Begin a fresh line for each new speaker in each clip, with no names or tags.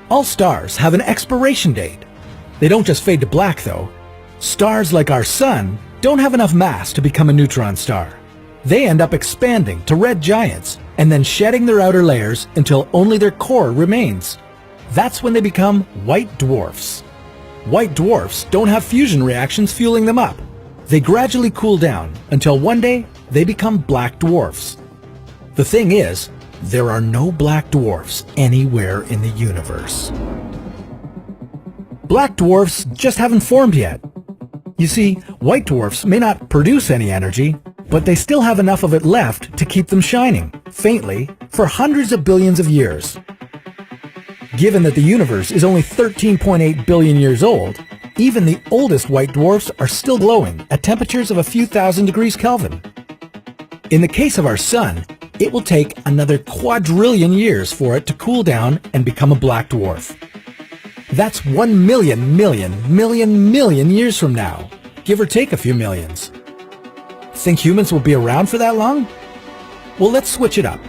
All stars have an expiration date. They don't just fade to black, though. Stars like our Sun don't have enough mass to become a neutron star. They end up expanding to red giants and then shedding their outer layers until only their core remains. That's when they become white dwarfs. White dwarfs don't have fusion reactions fueling them up. They gradually cool down until one day they become black dwarfs. The thing is, there are no black dwarfs anywhere in the universe. Black dwarfs just haven't formed yet. You see, white dwarfs may not produce any energy, but they still have enough of it left to keep them shining, faintly, for hundreds of billions of years. Given that the universe is only 13.8 billion years old, even the oldest white dwarfs are still glowing at temperatures of a few thousand degrees Kelvin. In the case of our Sun, it will take another quadrillion years for it to cool down and become a black dwarf. That's 1 million years from now, give or take a few millions. Think humans will be around for that long? Well, let's switch it up.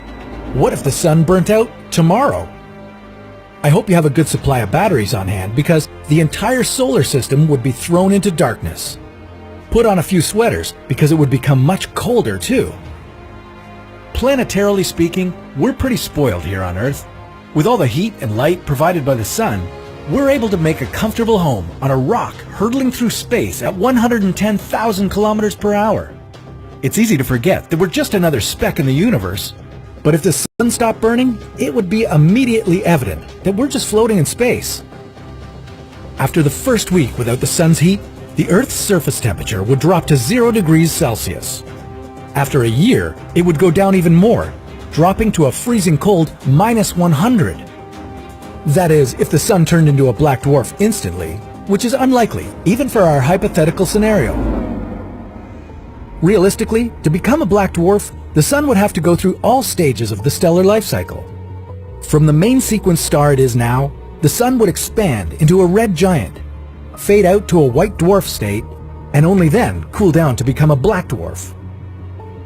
What if the Sun burnt out tomorrow? I hope you have a good supply of batteries on hand, because the entire solar system would be thrown into darkness. Put on a few sweaters, because it would become much colder too. Planetarily speaking, we're pretty spoiled here on Earth. With all the heat and light provided by the Sun, we're able to make a comfortable home on a rock hurtling through space at 110,000 kilometers per hour. It's easy to forget that we're just another speck in the universe. But if the Sun stopped burning, it would be immediately evident that we're just floating in space. After the first week without the Sun's heat, the Earth's surface temperature would drop to 0 degrees Celsius. After a year, it would go down even more, dropping to a freezing cold -100. That is, if the Sun turned into a black dwarf instantly, which is unlikely even for our hypothetical scenario. Realistically, to become a black dwarf, the Sun would have to go through all stages of the stellar life cycle. From the main sequence star it is now, the Sun would expand into a red giant, fade out to a white dwarf state, and only then cool down to become a black dwarf.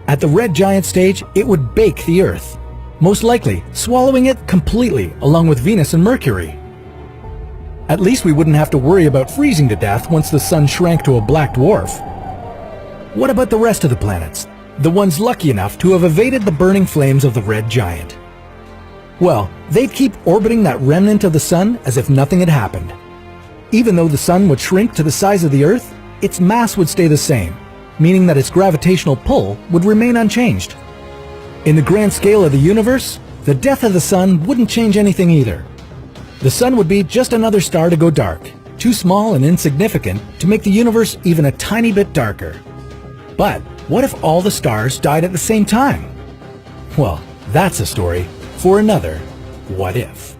At the red giant stage, it would bake the Earth, most likely swallowing it completely along with Venus and Mercury. At least we wouldn't have to worry about freezing to death once the Sun shrank to a black dwarf. What about the rest of the planets? The ones lucky enough to have evaded the burning flames of the red giant? Well, they'd keep orbiting that remnant of the Sun as if nothing had happened. Even though the Sun would shrink to the size of the Earth, its mass would stay the same, meaning that its gravitational pull would remain unchanged. In the grand scale of the universe, the death of the Sun wouldn't change anything either. The Sun would be just another star to go dark, too small and insignificant to make the universe even a tiny bit darker. But what if all the stars died at the same time? Well, that's a story for another What If.